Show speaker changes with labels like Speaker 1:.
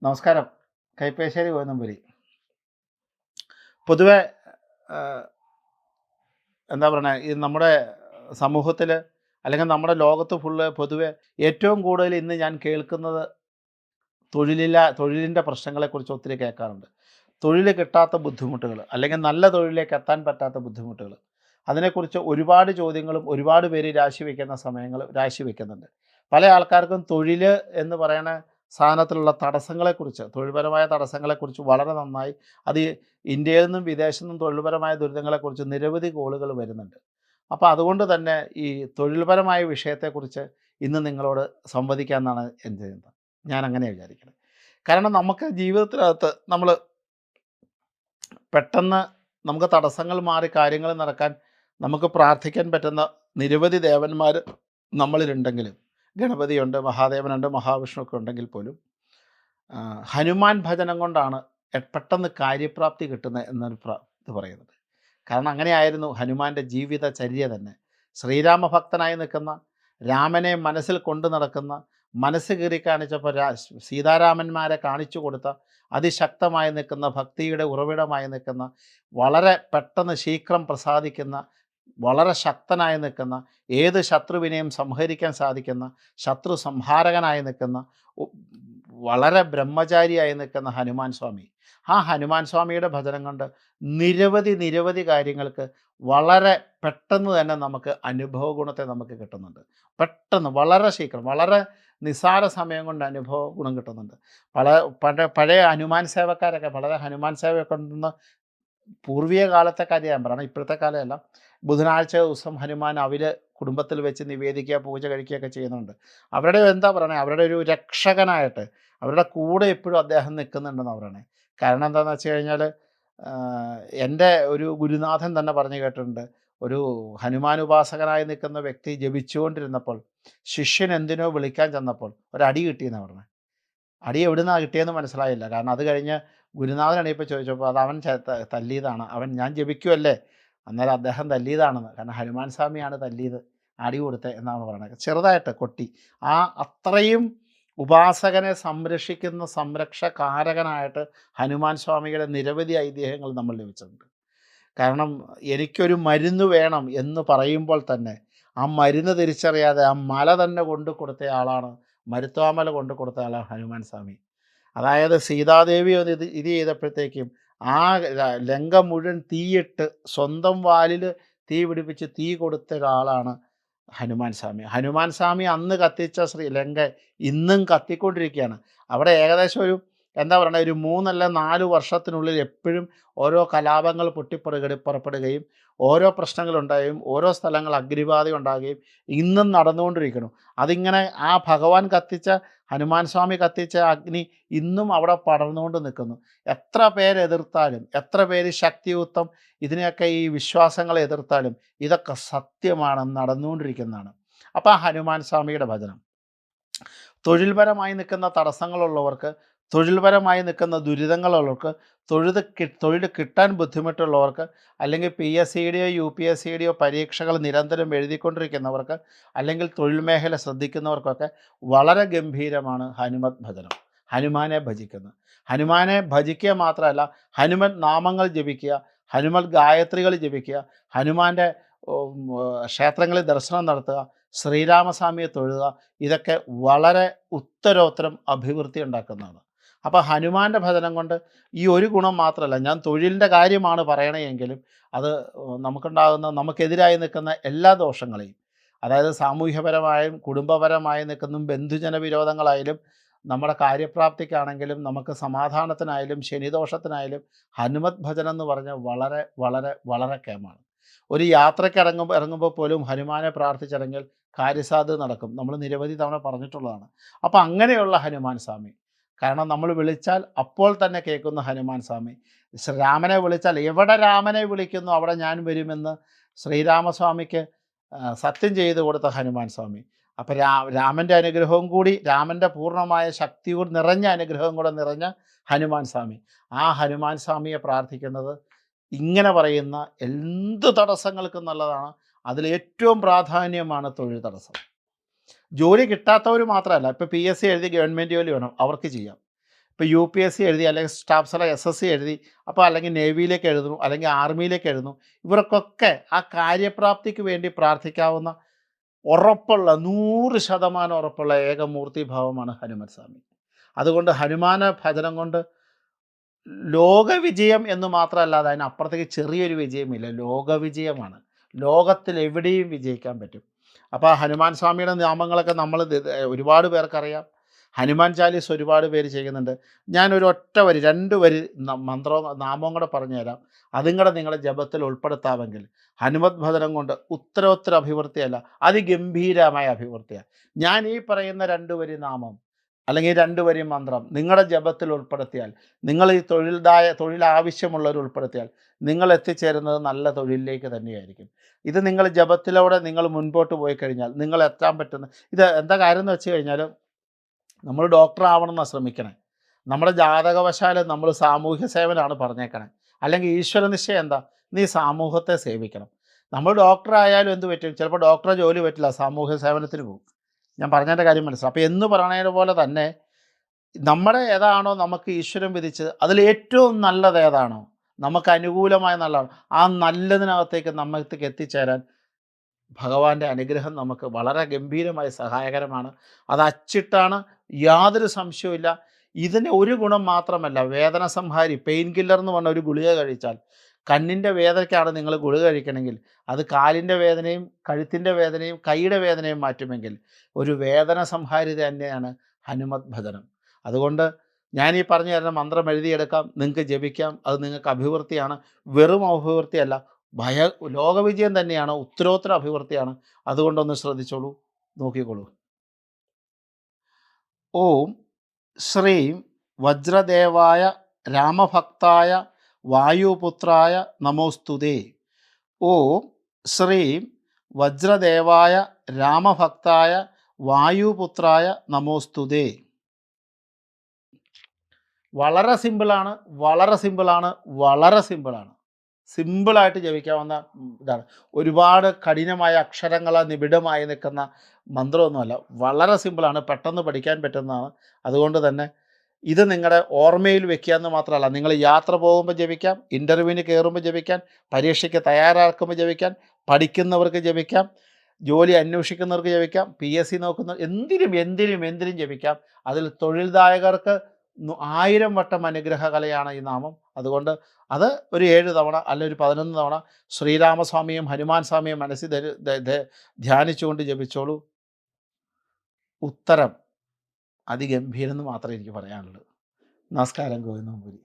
Speaker 1: നമസ്കാരം. കൈപ്പേശ്ശേരി ഗോവിന്ദമ്പുരി. പൊതുവെ ആഹ്, എന്താ പറയണേ, ഈ നമ്മുടെ സമൂഹത്തിൽ അല്ലെങ്കിൽ നമ്മുടെ ലോകത്ത് ഫുള്ള് പൊതുവെ ഏറ്റവും കൂടുതൽ ഇന്ന് ഞാൻ കേൾക്കുന്നത് തൊഴിലിൻ്റെ പ്രശ്നങ്ങളെക്കുറിച്ച് ഒത്തിരി കേൾക്കാറുണ്ട്. തൊഴിൽ കിട്ടാത്ത ബുദ്ധിമുട്ടുകൾ അല്ലെങ്കിൽ നല്ല തൊഴിലിലേക്ക് എത്താൻ പറ്റാത്ത ബുദ്ധിമുട്ടുകൾ. അതിനെക്കുറിച്ച് ഒരുപാട് ചോദ്യങ്ങളും ഒരുപാട് പേര് രാശി വയ്ക്കുന്നുണ്ട്. പല ആൾക്കാർക്കും തൊഴിൽ എന്ന് പറയണ സാധനത്തിലുള്ള തടസ്സങ്ങളെക്കുറിച്ച്, തൊഴിൽപരമായ തടസ്സങ്ങളെക്കുറിച്ച് വളരെ നന്നായി അത് ഇന്ത്യയിൽ നിന്നും വിദേശത്തു നിന്നും തൊഴിൽപരമായ ദുരിതങ്ങളെക്കുറിച്ച് നിരവധി കോളുകൾ വരുന്നുണ്ട്. അപ്പോൾ അതുകൊണ്ട് തന്നെ ഈ തൊഴിൽപരമായ വിഷയത്തെക്കുറിച്ച് ഇന്ന് നിങ്ങളോട് സംവദിക്കാമെന്നാണ് എൻ്റെ ചിന്ത. ഞാൻ അങ്ങനെയാണ് വിചാരിക്കുന്നത്. കാരണം നമുക്ക് ജീവിതത്തിനകത്ത് നമ്മൾ പെട്ടെന്ന് നമുക്ക് തടസ്സങ്ങൾ മാറി കാര്യങ്ങൾ നടക്കാൻ നമുക്ക് പ്രാർത്ഥിക്കാൻ പറ്റുന്ന നിരവധി ദേവന്മാർ നമ്മളിലുണ്ടെങ്കിലും, ഗണപതിയുണ്ട്, മഹാദേവനുണ്ട്, മഹാവിഷ്ണു ഒക്കെ ഉണ്ടെങ്കിൽ പോലും ഹനുമാൻ ഭജനം കൊണ്ടാണ് പെട്ടെന്ന് കാര്യപ്രാപ്തി കിട്ടുന്നത് എന്നൊരു ഇത് പറയുന്നത്. കാരണം അങ്ങനെയായിരുന്നു ഹനുമാൻ്റെ ജീവിതചര്യ തന്നെ. ശ്രീരാമഭക്തനായി നിൽക്കുന്ന, രാമനെ മനസ്സിൽ കൊണ്ടു നടക്കുന്ന, മനസ്സ് കീറി കാണിച്ചപ്പോൾ സീതാരാമന്മാരെ കാണിച്ചു കൊടുത്ത, അതിശക്തമായി നിൽക്കുന്ന, ഭക്തിയുടെ ഉറവിടമായി നിൽക്കുന്ന, വളരെ പെട്ടെന്ന് ശീഘ്രം പ്രസാദിക്കുന്ന, വളരെ ശക്തനായി നിൽക്കുന്ന, ഏത് ശത്രുവിനെയും സംഹരിക്കാൻ സാധിക്കുന്ന, ശത്രു സംഹാരകനായി നിൽക്കുന്ന, വളരെ ബ്രഹ്മചാരിയായി നിൽക്കുന്ന ഹനുമാൻ സ്വാമി. ആ ഹനുമാൻ സ്വാമിയുടെ ഭജനം കൊണ്ട് നിരവധി കാര്യങ്ങൾക്ക് വളരെ പെട്ടെന്ന് തന്നെ നമുക്ക് അനുഭവ ഗുണത്തെ നമുക്ക് കിട്ടുന്നുണ്ട്. പെട്ടെന്ന് വളരെ ശീഘ്രം, വളരെ നിസ്സാര സമയം കൊണ്ട് അനുഭവ ഗുണം കിട്ടുന്നുണ്ട്. പഴയ ഹനുമാൻ സേവക്കാരൊക്കെ വളരെ ഹനുമാൻ സേവയൊക്കെ ഉണ്ടെന്ന് പൂർവീയ കാലത്തെ കാര്യം ഞാൻ പറയണം, ഇപ്പോഴത്തെ കാലമല്ല. ബുധനാഴ്ച ദിവസം ഹനുമാൻ കുടുംബത്തിൽ വെച്ച് നിവേദിക്കുക, പൂജ കഴിക്കുകയൊക്കെ ചെയ്യുന്നുണ്ട്. അവരുടെ എന്താ പറയണേ, അവരുടെ ഒരു രക്ഷകനായിട്ട് അവരുടെ കൂടെ എപ്പോഴും അദ്ദേഹം നിൽക്കുന്നുണ്ടെന്ന് പറയണേ. കാരണം എന്താണെന്ന് വെച്ച് കഴിഞ്ഞാൽ, എൻ്റെ ഒരു ഗുരുനാഥൻ തന്നെ പറഞ്ഞു കേട്ടിട്ടുണ്ട്, ഒരു ഹനുമാൻ ഉപാസകനായി നിൽക്കുന്ന വ്യക്തി ജപിച്ചുകൊണ്ടിരുന്നപ്പോൾ ശിഷ്യൻ എന്തിനോ വിളിക്കാൻ ചെന്നപ്പോൾ ഒരടി കിട്ടിയെന്ന് പറഞ്ഞത്. അടി എവിടുന്നാണ് കിട്ടിയെന്ന് മനസ്സിലായില്ല. കാരണം അത് കഴിഞ്ഞ് ഗുരുനാഥൻ ഇപ്പോൾ ചോദിച്ചപ്പോൾ അത് അവൻ തല്ലിയതാണ്, ഞാൻ ജപിക്കുമല്ലേ, അന്നേരം അദ്ദേഹം തല്ലിയതാണെന്ന്. കാരണം ഹനുമാൻ സ്വാമിയാണ് തല്ലിയത്, അടി കൊടുത്തത് എന്നാണ് പറയുന്നത്. ചെറുതായിട്ട് കൊട്ടി. അത്രയും ഉപാസകനെ സംരക്ഷിക്കുന്ന സംരക്ഷകാരകനായിട്ട് ഹനുമാൻ സ്വാമിയുടെ നിരവധി ഐതിഹ്യങ്ങൾ നമ്മൾ ലഭിച്ചിട്ടുണ്ട്. കാരണം എനിക്കൊരു മരുന്ന് വേണം എന്ന് പറയുമ്പോൾ തന്നെ ആ മരുന്ന് തിരിച്ചറിയാതെ ആ മല തന്നെ കൊണ്ടു കൊടുത്ത ആളാണ്, മരുത്വാമല കൊണ്ടു കൊടുത്ത ആളാണ് ഹനുമാൻ സ്വാമി. അതായത് സീതാദേവി ഇത് ചെയ്തപ്പോഴത്തേക്കും ആ ലങ്ക മുഴുവൻ തീയിട്ട് സ്വന്തം വാലിൽ തീ പിടിപ്പിച്ച് തീ കൊടുത്ത ഒരാളാണ് ഹനുമാൻ സ്വാമി. ഹനുമാൻ സ്വാമി അന്ന് കത്തിച്ച ലങ്ക ഇന്നും കത്തിക്കൊണ്ടിരിക്കുകയാണ്. അവിടെ ഏകദേശം ഒരു എന്താ പറയുക, ഒരു 3 അല്ല 4 വർഷത്തിനുള്ളിൽ എപ്പോഴും ഓരോ കലാപങ്ങൾ പുറപ്പെടുകയും ഓരോ പ്രശ്നങ്ങളുണ്ടാകുകയും ഓരോ സ്ഥലങ്ങൾ അഗ്നിബാധ ഉണ്ടാകുകയും ഇന്നും നടന്നുകൊണ്ടിരിക്കുന്നു. അതിങ്ങനെ ആ ഭഗവാൻ കത്തിച്ച, ഹനുമാൻ സ്വാമി കത്തിച്ച അഗ്നി ഇന്നും അവിടെ പടർന്നുകൊണ്ട് നിൽക്കുന്നു. എത്ര പേരെതിർത്താലും, എത്ര പേര് ശക്തിയുക്തം ഇതിനെയൊക്കെ ഈ വിശ്വാസങ്ങളെ എതിർത്താലും ഇതൊക്കെ സത്യമാണ്, നടന്നുകൊണ്ടിരിക്കുന്നതാണ്. അപ്പോൾ ആ ഹനുമാൻ സ്വാമിയുടെ ഭജനം തൊഴിൽപരമായി നിൽക്കുന്ന തടസ്സങ്ങളുള്ളവർക്ക്, തൊഴിൽപരമായി നിൽക്കുന്ന ദുരിതങ്ങളുള്ളവർക്ക്, തൊഴിൽ കിട്ടാൻ ബുദ്ധിമുട്ടുള്ളവർക്ക്, അല്ലെങ്കിൽ PSCയുടെയോ UPSCയുടെയോ പരീക്ഷകൾ നിരന്തരം എഴുതിക്കൊണ്ടിരിക്കുന്നവർക്ക്, അല്ലെങ്കിൽ തൊഴിൽ മേഖല ശ്രദ്ധിക്കുന്നവർക്കൊക്കെ വളരെ ഗംഭീരമാണ് ഹനുമത് ഭജനം. ഹനുമാനെ ഭജിക്കുന്നത്. ഹനുമാനെ ഭജിക്കുക മാത്രമല്ല, ഹനുമൻ നാമങ്ങൾ ജപിക്കുക, ഹനുമത് ഗായത്രികൾ ജപിക്കുക, ഹനുമാൻ്റെ ക്ഷേത്രങ്ങളിൽ ദർശനം നടത്തുക, ശ്രീരാമസ്വാമിയെ തൊഴുക, ഇതൊക്കെ വളരെ ഉത്തരോത്തരം അഭിവൃദ്ധി ഉണ്ടാക്കുന്നതാണ്. അപ്പോൾ ഹനുമാൻ്റെ ഭജനം കൊണ്ട് ഈ ഒരു ഗുണം മാത്രമല്ല, ഞാൻ തൊഴിലിൻ്റെ കാര്യമാണ് പറയണമെങ്കിലും അത് നമുക്കെതിരായി നിൽക്കുന്ന എല്ലാ ദോഷങ്ങളെയും, അതായത് സാമൂഹ്യപരമായും കുടുംബപരമായും നിൽക്കുന്ന ബന്ധുജന വിരോധങ്ങളായാലും, നമ്മുടെ കാര്യപ്രാപ്തിക്കാണെങ്കിലും, നമുക്ക് സമാധാനത്തിനായാലും ശനിദോഷത്തിനായാലും ഹനുമത് ഭജനം എന്ന് പറഞ്ഞാൽ വളരെ വളരെ വളരെ കേമാണ്. ഒരു യാത്രയ്ക്ക് ഇറങ്ങുമ്പോൾ പോലും ഹനുമാനെ പ്രാർത്ഥിച്ചിറങ്ങിയാൽ കാര്യസാധ്യത നടക്കും. നമ്മൾ നിരവധി തവണ പറഞ്ഞിട്ടുള്ളതാണ്. അപ്പോൾ അങ്ങനെയുള്ള ഹനുമാൻ സ്വാമി, കാരണം നമ്മൾ വിളിച്ചാൽ അപ്പോൾ തന്നെ കേൾക്കുന്ന ഹനുമാൻ സ്വാമി, രാമനെ വിളിച്ചാൽ എവിടെ രാമനെ വിളിക്കുന്നു അവിടെ ഞാൻ വരുമെന്ന് ശ്രീരാമസ്വാമിക്ക് സത്യം ചെയ്ത് കൊടുത്ത ഹനുമാൻ സ്വാമി. അപ്പോൾ രാമൻ്റെ അനുഗ്രഹവും കൂടി, രാമൻ്റെ പൂർണ്ണമായ ശക്തിയോട് നിറഞ്ഞ അനുഗ്രഹവും കൂടെ നിറഞ്ഞ ഹനുമാൻ സ്വാമി. ആ ഹനുമാൻ സ്വാമിയെ പ്രാർത്ഥിക്കുന്നത് ഇങ്ങനെ പറയുന്ന എന്ത് തടസ്സങ്ങൾക്കും നല്ലതാണ്. അതിലേറ്റവും പ്രാധാന്യമാണ് തൊഴിൽ തടസ്സം. ജോലി കിട്ടാത്തവർ മാത്രമല്ല, ഇപ്പോൾ PSC എഴുതി ഗവൺമെൻറ് ജോലി വേണം, അവർക്ക് ചെയ്യാം. ഇപ്പോൾ UPSC എഴുതി, അല്ലെങ്കിൽ സ്റ്റാഫ് സെലക്ഷൻ SSC എഴുതി, അപ്പോൾ അല്ലെങ്കിൽ നേവിയിലേക്ക് എഴുതുന്നു, അല്ലെങ്കിൽ ആർമിയിലേക്ക് എഴുതുന്നു. ഇവർക്കൊക്കെ ആ കാര്യപ്രാപ്തിക്ക് വേണ്ടി പ്രാർത്ഥിക്കാവുന്ന ഉറപ്പുള്ള 100% ഉറപ്പുള്ള ഏകമൂർത്തിഭാവമാണ് ഹനുമൽ സ്വാമി. അതുകൊണ്ട് ഹനുമാന ഭജനം കൊണ്ട് ലോകവിജയം എന്ന് മാത്രമല്ലാതെ അതിനപ്പുറത്തേക്ക് ചെറിയൊരു വിജയമില്ല, ലോകവിജയമാണ്. ലോകത്തിൽ എവിടെയും വിജയിക്കാൻ പറ്റും. അപ്പോൾ ഹനുമാൻ സ്വാമിയുടെ നാമങ്ങളൊക്കെ നമ്മൾ ഒരുപാട് പേർക്കറിയാം. ഹനുമാൻ ചാലീസ് ഒരുപാട് പേര് ചെയ്യുന്നുണ്ട്. ഞാനൊരു ഒറ്റ വരി 2 വരി മന്ത്രവും നാമവും കൂടെ പറഞ്ഞു തരാം. അതും കൂടെ നിങ്ങളുടെ ജപത്തിൽ ഉൾപ്പെടുത്താമെങ്കിൽ ഹനുമത് ഭജനം കൊണ്ട് ഉത്തരോത്തര അഭിവൃദ്ധിയല്ല, അതിഗംഭീരമായ അഭിവൃദ്ധിയാണ്. ഞാൻ ഈ പറയുന്ന 2 വരി നാമം അല്ലെങ്കിൽ 2 വരി മന്ത്രം നിങ്ങളുടെ ജപത്തിൽ ഉൾപ്പെടുത്തിയാൽ, നിങ്ങൾ ഈ തൊഴിൽ ആവശ്യമുള്ളവർ ഉൾപ്പെടുത്തിയാൽ, നിങ്ങൾ എത്തിച്ചേരുന്നത് നല്ല തൊഴിലിലേക്ക് തന്നെയായിരിക്കും. ഇത് നിങ്ങൾ ജപത്തിലൂടെ നിങ്ങൾ മുൻപോട്ട് പോയി കഴിഞ്ഞാൽ നിങ്ങൾ എത്താൻ പറ്റുന്ന ഇത് എന്താ കാര്യം എന്ന് വെച്ച് കഴിഞ്ഞാൽ, നമ്മൾ ഡോക്ടർ ആവണമെന്നാണ് ശ്രമിക്കണേ. നമ്മുടെ ജാതകവശാൽ നമ്മൾ സാമൂഹ്യ സേവനമാണ് പറഞ്ഞേക്കണേ. അല്ലെങ്കിൽ ഈശ്വര നിശ്ചയം എന്താ, നീ സമൂഹത്തെ സേവിക്കണം. നമ്മൾ ഡോക്ടർ ആയാലും എന്ത് പറ്റും, ചിലപ്പോൾ ഡോക്ടറെ ജോലി പറ്റില്ല, സാമൂഹ്യ സേവനത്തിന് പോകും. ഞാൻ പറഞ്ഞതിൻ്റെ കാര്യം മനസ്സിലാവും. അപ്പോൾ എന്ന് പറയണത് പോലെ തന്നെ നമ്മുടെ ഏതാണോ നമുക്ക് ഈശ്വരൻ വിധിച്ചത് അതിൽ ഏറ്റവും നല്ലത് ഏതാണോ, നമുക്ക് അനുകൂലമായ നല്ലതാണ്, ആ നല്ലതിനകത്തേക്ക് നമ്മൾക്ക് എത്തിച്ചേരാൻ ഭഗവാന്റെ അനുഗ്രഹം നമുക്ക് വളരെ ഗംഭീരമായി സഹായകരമാണ്. അത് അച്ചിട്ടാണ്, യാതൊരു സംശയവുമില്ല. ഇതിന് ഒരു ഗുണം മാത്രമല്ല, വേദന സംഹാരി പെയിൻ കില്ലർ എന്ന് പറഞ്ഞ ഒരു ഗുളിക കഴിച്ചാൽ, കണ്ണിൻ്റെ വേദനയ്ക്കാണ് നിങ്ങൾ ഗുളിക കഴിക്കണമെങ്കിൽ അത് കാലിൻ്റെ വേദനയും കഴുത്തിൻ്റെ വേദനയും കൈയുടെ വേദനയും മാറ്റുമെങ്കിൽ ഒരു വേദന സംഹാരി തന്നെയാണ് ഹനുമത് ഭജനം. അതുകൊണ്ട് ഞാൻ ഈ പറഞ്ഞു തരുന്ന മന്ത്രം എഴുതിയെടുക്കാം, നിങ്ങൾക്ക് ജപിക്കാം, അത് നിങ്ങൾക്ക് അഭിവൃദ്ധിയാണ്. വെറും അഭിവൃദ്ധിയല്ല, ലോകവിജയം തന്നെയാണ്, ഉത്തരോത്തര അഭിവൃദ്ധിയാണ്. അതുകൊണ്ടൊന്ന് ശ്രദ്ധിച്ചോളൂ, നോക്കിക്കോളൂ. ഓം ശ്രീം വജ്രദേവായ രാമഭക്തായ വായുപുത്രായ നമോസ്തുതേ. ഓം ശ്രീം വജ്രദേവായ രാമഭക്തായ വായുപുത്രായ നമോസ്തുതേ. വളരെ സിമ്പിളാണ്, വളരെ സിമ്പിളാണ്, വളരെ സിമ്പിളാണ്. സിമ്പിളായിട്ട് ജപിക്കാവുന്ന ഇതാണ്. ഒരുപാട് കഠിനമായ അക്ഷരങ്ങളാൽ നിബിഡമായി നിൽക്കുന്ന മന്ത്രമൊന്നുമല്ല, വളരെ സിമ്പിളാണ്, പെട്ടെന്ന് പഠിക്കാൻ പറ്റുന്നതാണ്. അതുകൊണ്ട് തന്നെ ഇത് നിങ്ങളുടെ ഓർമ്മയിൽ വെക്കുക എന്ന് മാത്രമല്ല, നിങ്ങൾ യാത്ര പോകുമ്പോൾ ജപിക്കാം, ഇൻ്റർവ്യൂവിന് കയറുമ്പോൾ ജപിക്കാം, പരീക്ഷയ്ക്ക് തയ്യാറാക്കുമ്പോൾ ജപിക്കാം, പഠിക്കുന്നവർക്ക് ജപിക്കാം, ജോലി അന്വേഷിക്കുന്നവർക്ക് ജപിക്കാം, PSC നോക്കുന്ന എന്തിനും ജപിക്കാം. അതിൽ തൊഴിൽദായകർക്ക് 1000 വട്ടം അനുഗ്രഹകലയാണ് ഈ നാമം. അതുകൊണ്ട് അത് ഒരു 7 തവണ അല്ലെങ്കിൽ ഒരു 11 തവണ ശ്രീരാമസ്വാമിയും ഹനുമാൻ സ്വാമിയും മനസ്സിൽ ധ്യാനിച്ചുകൊണ്ട് ജപിച്ചോളൂ. ഉത്തരം അതിഗംഭീരം എന്ന് മാത്രമേ എനിക്ക് പറയാനുള്ളൂ. നമസ്കാരം. ഗോവിന്ദപുരി.